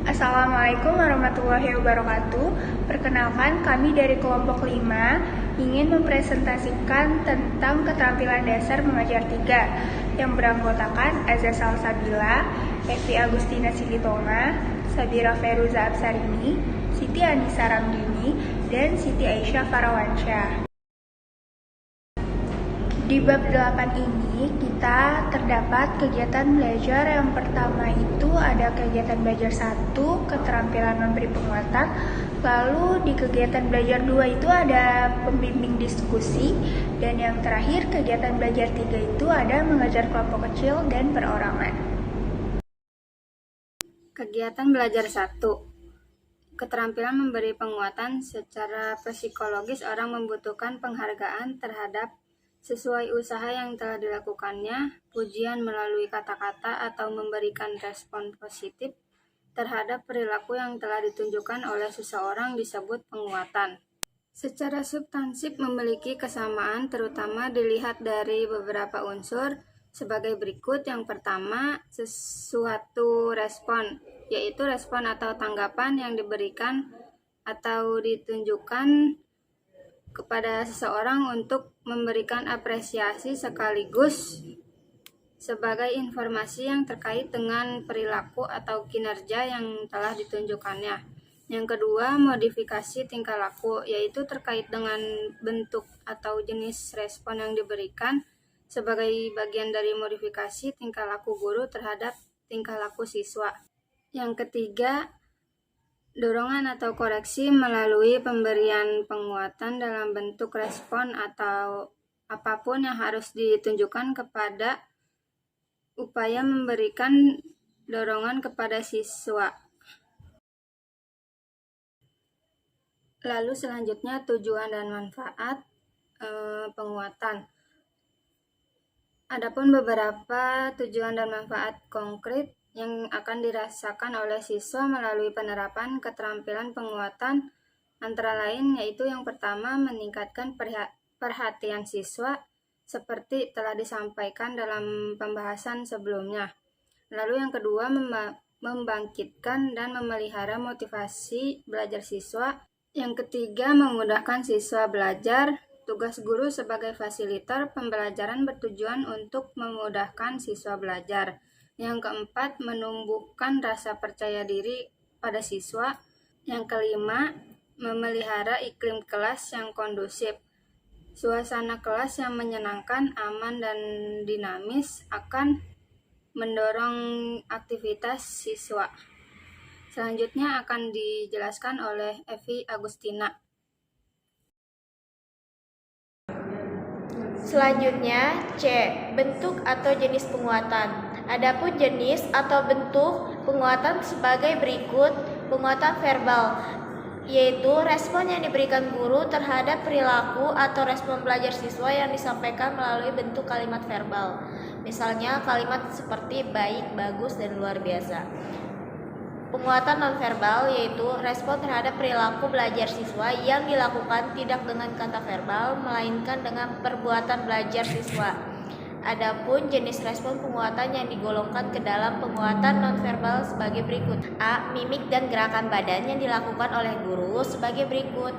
Assalamualaikum warahmatullahi wabarakatuh. Perkenalkan, kami dari kelompok 5 ingin mempresentasikan tentang keterampilan dasar mengajar 3 yang beranggotakan Azza Salsabila, Evi Agustina Sigitonga, Sabira Feruza Absarini, Siti Anissa Ramdini, dan Siti Aisyah Farawansyah. Di bab 8 ini kita terdapat kegiatan belajar. Yang pertama itu ada kegiatan belajar 1, keterampilan memberi penguatan. Lalu di kegiatan belajar 2 itu ada pembimbing diskusi. Dan yang terakhir kegiatan belajar 3 itu ada mengajar kelompok kecil dan perorangan. Kegiatan belajar 1. Keterampilan memberi penguatan. Secara psikologis, orang membutuhkan penghargaan terhadap sesuai usaha yang telah dilakukannya, pujian melalui kata-kata, atau memberikan respon positif terhadap perilaku yang telah ditunjukkan oleh seseorang disebut penguatan. Secara substansif memiliki kesamaan, terutama dilihat dari beberapa unsur sebagai berikut. Yang pertama, sesuatu respon, yaitu respon atau tanggapan yang diberikan atau ditunjukkan kepada seseorang untuk memberikan apresiasi sekaligus sebagai informasi yang terkait dengan perilaku atau kinerja yang telah ditunjukkannya. Yang kedua, modifikasi tingkah laku, yaitu terkait dengan bentuk atau jenis respon yang diberikan sebagai bagian dari modifikasi tingkah laku guru terhadap tingkah laku siswa. Yang ketiga, dorongan atau koreksi melalui pemberian penguatan dalam bentuk respon atau apapun yang harus ditunjukkan kepada upaya memberikan dorongan kepada siswa. Lalu selanjutnya tujuan dan manfaat penguatan. Adapun beberapa tujuan dan manfaat konkret yang akan dirasakan oleh siswa melalui penerapan keterampilan penguatan antara lain yaitu yang pertama, meningkatkan perhatian siswa seperti telah disampaikan dalam pembahasan sebelumnya. Lalu yang kedua, membangkitkan dan memelihara motivasi belajar siswa. Yang ketiga, memudahkan siswa belajar. Tugas guru sebagai fasilitator pembelajaran bertujuan untuk memudahkan siswa belajar. Yang keempat, menumbuhkan rasa percaya diri pada siswa. Yang kelima, memelihara iklim kelas yang kondusif. Suasana kelas yang menyenangkan, aman, dan dinamis akan mendorong aktivitas siswa. Selanjutnya akan dijelaskan oleh Evi Agustina. Selanjutnya, C. Bentuk atau jenis penguatan. Adapun jenis atau bentuk penguatan sebagai berikut. Penguatan verbal, yaitu respon yang diberikan guru terhadap perilaku atau respon belajar siswa yang disampaikan melalui bentuk kalimat verbal. Misalnya kalimat seperti baik, bagus, dan luar biasa. Penguatan nonverbal, yaitu respon terhadap perilaku belajar siswa yang dilakukan tidak dengan kata verbal, melainkan dengan perbuatan belajar siswa. Adapun jenis respon penguatan yang digolongkan ke dalam penguatan nonverbal sebagai berikut. A. Mimik dan gerakan badan yang dilakukan oleh guru sebagai berikut.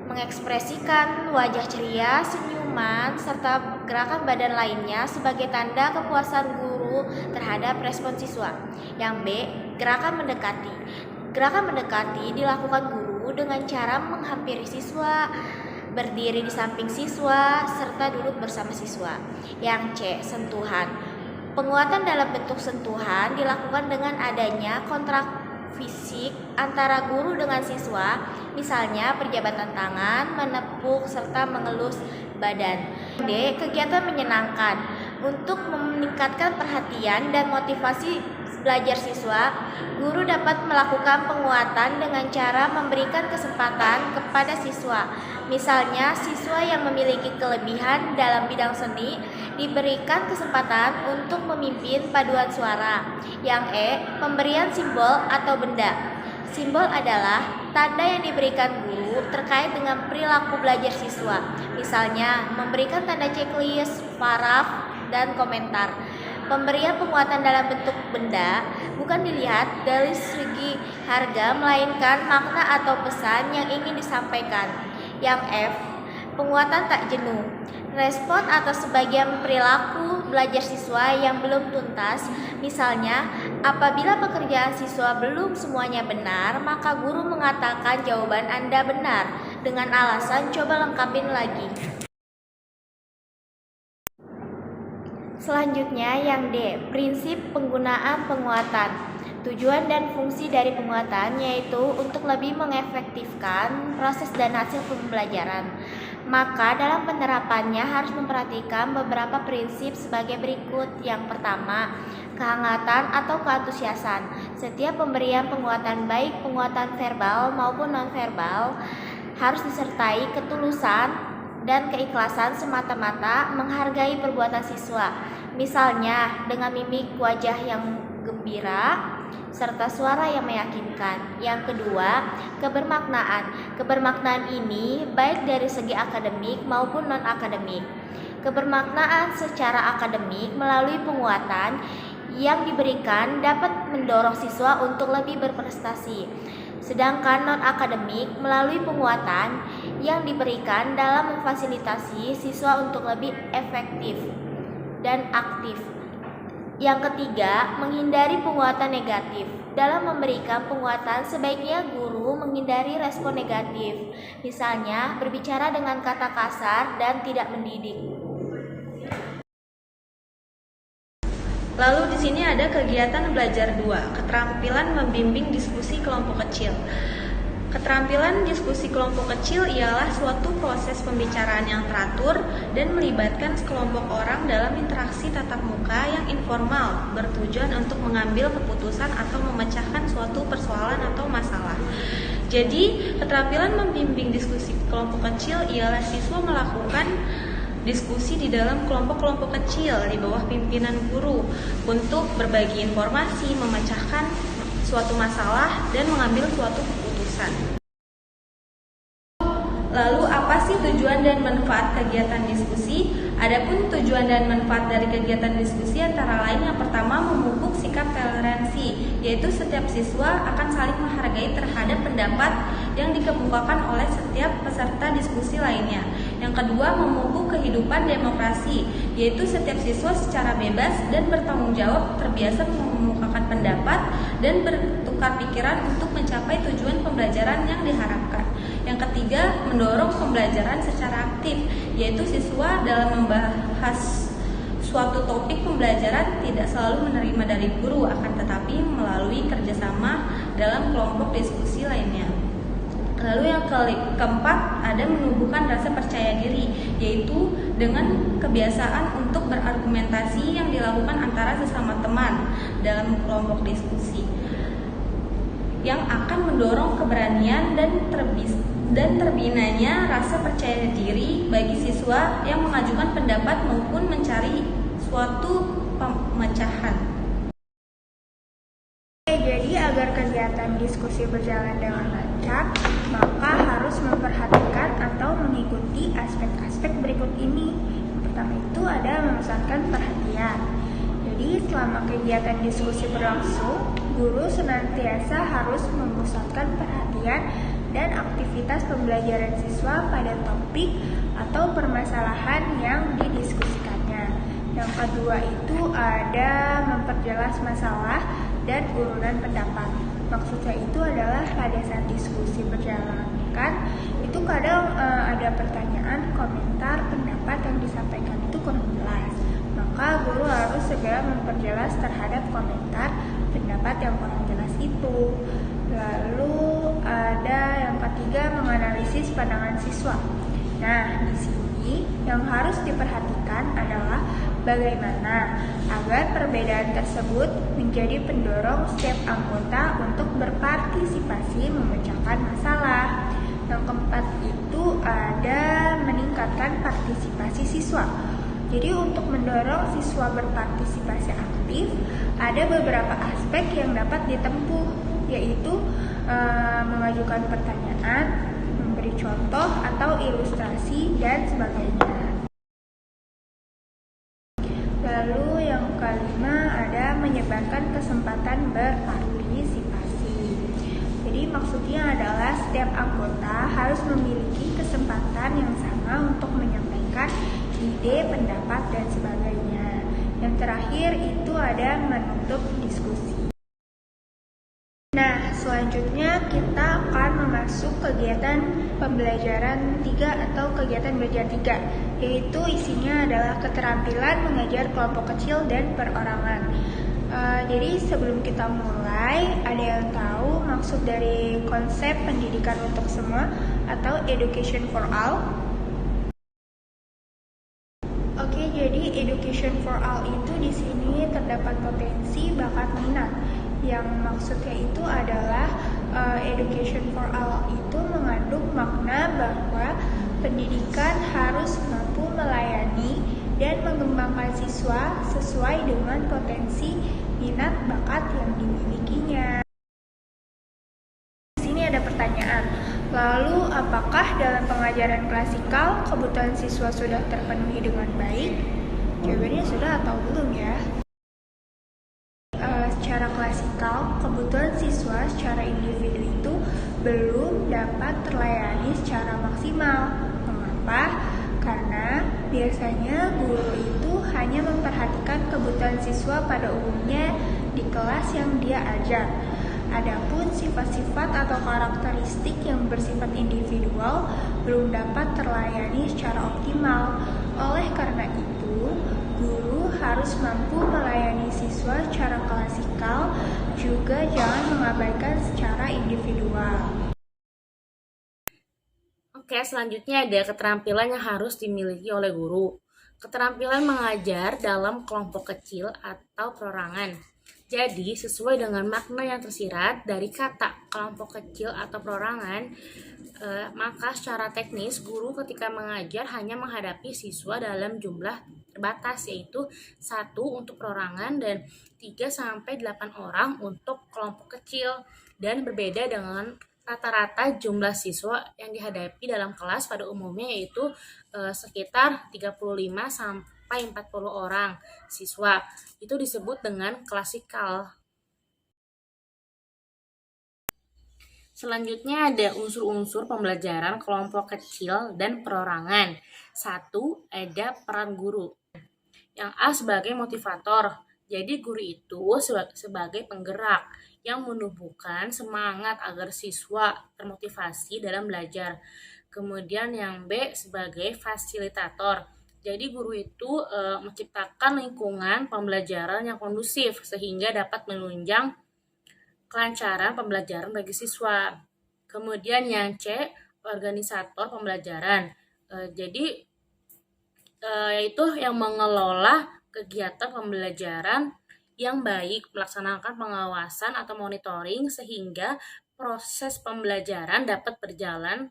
Mengekspresikan wajah ceria, senyuman, serta gerakan badan lainnya sebagai tanda kepuasan guru terhadap respon siswa. Yang B. Gerakan mendekati. Gerakan mendekati dilakukan guru dengan cara menghampiri siswa, berdiri di samping siswa, serta duduk bersama siswa. Yang C. Sentuhan. Penguatan dalam bentuk sentuhan dilakukan dengan adanya kontrak fisik antara guru dengan siswa, misalnya perjabatan tangan, menepuk, serta mengelus badan. D. Kegiatan menyenangkan. Untuk meningkatkan perhatian dan motivasi belajar siswa, guru dapat melakukan penguatan dengan cara memberikan kesempatan kepada siswa. Misalnya, siswa yang memiliki kelebihan dalam bidang seni diberikan kesempatan untuk memimpin paduan suara. Yang E. Pemberian simbol atau benda. Simbol adalah tanda yang diberikan guru terkait dengan perilaku belajar siswa. Misalnya, memberikan tanda checklist, paraf, dan komentar. Pemberian penguatan dalam bentuk benda bukan dilihat dari segi harga, melainkan makna atau pesan yang ingin disampaikan. Yang F, penguatan tak jenuh. Respon atas sebagian perilaku belajar siswa yang belum tuntas, misalnya apabila pekerjaan siswa belum semuanya benar, maka guru mengatakan jawaban Anda benar dengan alasan coba lengkapin lagi. Selanjutnya yang D, prinsip penggunaan penguatan. Tujuan dan fungsi dari penguatan yaitu untuk lebih mengefektifkan proses dan hasil pembelajaran. Maka dalam penerapannya harus memperhatikan beberapa prinsip sebagai berikut. Yang pertama, kehangatan atau keantusiasan. Setiap pemberian penguatan baik penguatan verbal maupun nonverbal harus disertai ketulusan dan keikhlasan semata-mata menghargai perbuatan siswa. Misalnya dengan mimik wajah yang gembira serta suara yang meyakinkan. Yang kedua, kebermaknaan. Kebermaknaan ini baik dari segi akademik maupun non-akademik. Kebermaknaan secara akademik melalui penguatan yang diberikan dapat mendorong siswa untuk lebih berprestasi. Sedangkan non-akademik melalui penguatan yang diberikan dalam memfasilitasi siswa untuk lebih efektif dan aktif. Yang ketiga, menghindari penguatan negatif. Dalam memberikan penguatan, sebaiknya guru menghindari respon negatif. Misalnya, berbicara dengan kata kasar dan tidak mendidik. Lalu di sini ada kegiatan belajar 2, keterampilan membimbing diskusi kelompok kecil. Keterampilan diskusi kelompok kecil ialah suatu proses pembicaraan yang teratur dan melibatkan sekelompok orang dalam interaksi tatap muka yang informal, bertujuan untuk mengambil keputusan atau memecahkan suatu persoalan atau masalah. Jadi, keterampilan membimbing diskusi kelompok kecil ialah siswa melakukan diskusi di dalam kelompok-kelompok kecil di bawah pimpinan guru untuk berbagi informasi, memecahkan suatu masalah, dan mengambil suatu keputusan. Lalu apa sih tujuan dan manfaat kegiatan diskusi? Adapun tujuan dan manfaat dari kegiatan diskusi antara lain yang pertama memupuk sikap toleransi, yaitu setiap siswa akan saling menghargai terhadap pendapat yang dikemukakan oleh setiap peserta diskusi lainnya. Yang kedua, memupuk kehidupan demokrasi, yaitu setiap siswa secara bebas dan bertanggung jawab terbiasa mengemukakan pendapat dan bertukar pikiran untuk mencapai tujuan pembelajaran yang diharapkan. Yang ketiga, mendorong pembelajaran secara aktif, yaitu siswa dalam membahas suatu topik pembelajaran tidak selalu menerima dari guru, akan tetapi melalui kerjasama dalam kelompok diskusi lainnya. Lalu yang keempat, ada menumbuhkan rasa percaya diri, yaitu dengan kebiasaan untuk berargumentasi yang dilakukan antara sesama teman dalam kelompok diskusi, yang akan mendorong keberanian dan terbinanya rasa percaya diri bagi siswa yang mengajukan pendapat maupun mencari suatu pemecahan. Jadi agar kegiatan diskusi berjalan dengan lancar, maka harus memperhatikan atau mengikuti aspek-aspek berikut ini. Yang pertama itu ada memusatkan perhatian. Jadi selama kegiatan diskusi berlangsung, guru senantiasa harus memusatkan perhatian dan aktivitas pembelajaran siswa pada topik atau permasalahan yang didiskusikannya. Yang kedua itu ada memperjelas masalah dan urunan pendapat. Maksudnya itu adalah pada saat diskusi berjalan kan, itu kadang ada pertanyaan, komentar, pendapat yang disampaikan itu kurang jelas. Maka guru harus segera memperjelas terhadap komentar, pendapat yang kurang jelas itu. Lalu ada yang ketiga, menganalisis pandangan siswa. Nah, di sini yang harus diperhatikan adalah bagaimana agar perbedaan tersebut menjadi pendorong setiap anggota untuk berpartisipasi memecahkan masalah. Yang keempat itu ada meningkatkan partisipasi siswa. Jadi untuk mendorong siswa berpartisipasi aktif, ada beberapa aspek yang dapat ditempuh, yaitu mengajukan pertanyaan, memberi contoh atau ilustrasi, dan sebagainya. Lalu yang kelima ada menyebarkan kesempatan berpartisipasi. maksudnya adalah setiap anggota harus memiliki kesempatan yang sama untuk menyampaikan ide, pendapat, dan sebagainya. Yang terakhir itu ada menutup diskusi. Nah, selanjutnya kita akan masuk kegiatan pembelajaran 3 atau kegiatan belajar 3, yaitu isinya adalah keterampilan mengajar kelompok kecil dan perorangan. Jadi sebelum kita mulai, ada yang tahu maksud dari konsep pendidikan untuk semua atau education for all? Oke, jadi education for all itu di sini terdapat potensi, bakat, minat. Yang maksudnya itu adalah education for all itu mengandung makna bahwa pendidikan harus mampu melayani dan mengembangkan siswa sesuai dengan potensi, minat, bakat yang dimilikinya. Di sini ada pertanyaan, lalu apakah dalam pengajaran klasikal kebutuhan siswa sudah terpenuhi dengan baik? Jawabannya sudah atau belum ya? Secara klasikal, kebutuhan siswa secara individu itu belum dapat terlayani secara maksimal. Mengapa? Karena biasanya guru itu hanya memperhatikan kebutuhan siswa pada umumnya di kelas yang dia ajar. Adapun sifat-sifat atau karakteristik yang bersifat individual belum dapat terlayani secara optimal. Oleh karena itu, guru harus mampu melayani siswa secara klasikal, juga jangan mengabaikan secara individual. Oke, selanjutnya ada keterampilan yang harus dimiliki oleh guru. Keterampilan mengajar dalam kelompok kecil atau perorangan. Jadi, sesuai dengan makna yang tersirat dari kata kelompok kecil atau perorangan, maka secara teknis guru ketika mengajar hanya menghadapi siswa dalam jumlah terbatas, yaitu 1 untuk perorangan dan 3-8 orang untuk kelompok kecil, dan berbeda dengan rata-rata jumlah siswa yang dihadapi dalam kelas pada umumnya, yaitu sekitar 35-40 orang siswa. Itu disebut dengan klasikal. Selanjutnya ada unsur-unsur pembelajaran kelompok kecil dan perorangan. 1. Ada peran guru. Yang A sebagai motivator. Jadi guru itu sebagai penggerak yang menumbuhkan semangat agar siswa termotivasi dalam belajar. Kemudian yang B sebagai fasilitator. Jadi guru itu menciptakan lingkungan pembelajaran yang kondusif sehingga dapat menunjang kelancaran pembelajaran bagi siswa. Kemudian yang C organisator pembelajaran. Jadi yaitu yang mengelola kegiatan pembelajaran yang baik, melaksanakan pengawasan atau monitoring sehingga proses pembelajaran dapat berjalan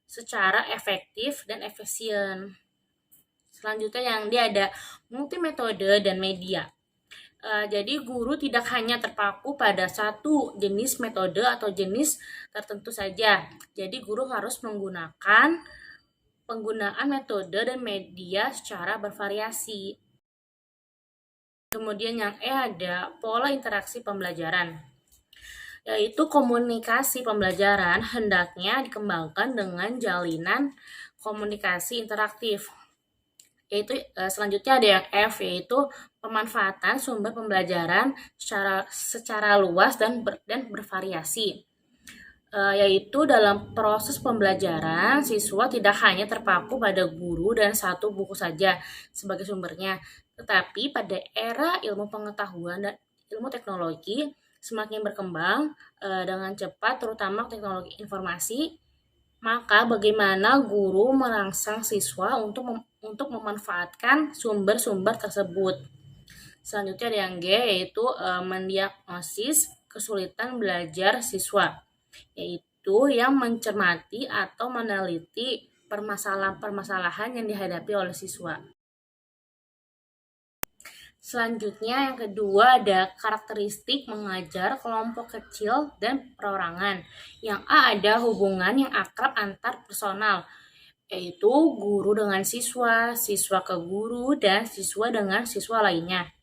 secara efektif dan efisien. Selanjutnya yang dia ada multimetode dan media. Jadi guru tidak hanya terpaku pada satu jenis metode atau jenis tertentu saja. Jadi guru harus menggunakan penggunaan metode dan media secara bervariasi. Kemudian yang E ada pola interaksi pembelajaran, yaitu komunikasi pembelajaran hendaknya dikembangkan dengan jalinan komunikasi interaktif. Yaitu selanjutnya ada yang F, yaitu pemanfaatan sumber pembelajaran secara luas dan bervariasi. Yaitu dalam proses pembelajaran siswa tidak hanya terpaku pada guru dan satu buku saja sebagai sumbernya, tetapi pada era ilmu pengetahuan dan ilmu teknologi semakin berkembang dengan cepat, terutama teknologi informasi, maka bagaimana guru merangsang siswa untuk memanfaatkan sumber-sumber tersebut. Selanjutnya ada yang G, yaitu mendiagnosis kesulitan belajar siswa, yaitu yang mencermati atau meneliti permasalahan-permasalahan yang dihadapi oleh siswa. Selanjutnya yang kedua ada karakteristik mengajar kelompok kecil dan perorangan. Yang A ada hubungan yang akrab antar personal, yaitu guru dengan siswa, siswa ke guru, dan siswa dengan siswa lainnya.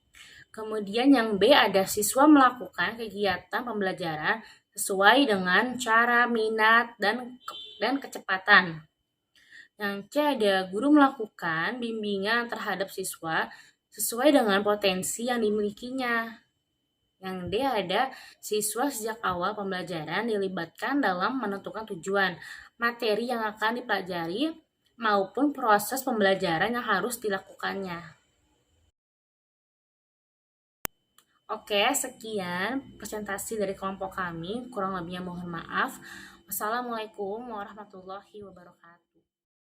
Kemudian yang B ada siswa melakukan kegiatan pembelajaran sesuai dengan cara, minat, dan kecepatan. Yang C ada guru melakukan bimbingan terhadap siswa sesuai dengan potensi yang dimilikinya. Yang D ada siswa sejak awal pembelajaran dilibatkan dalam menentukan tujuan, materi yang akan dipelajari, maupun proses pembelajaran yang harus dilakukannya. Oke, sekian presentasi dari kelompok kami. Kurang lebihnya mohon maaf. Wassalamualaikum warahmatullahi wabarakatuh.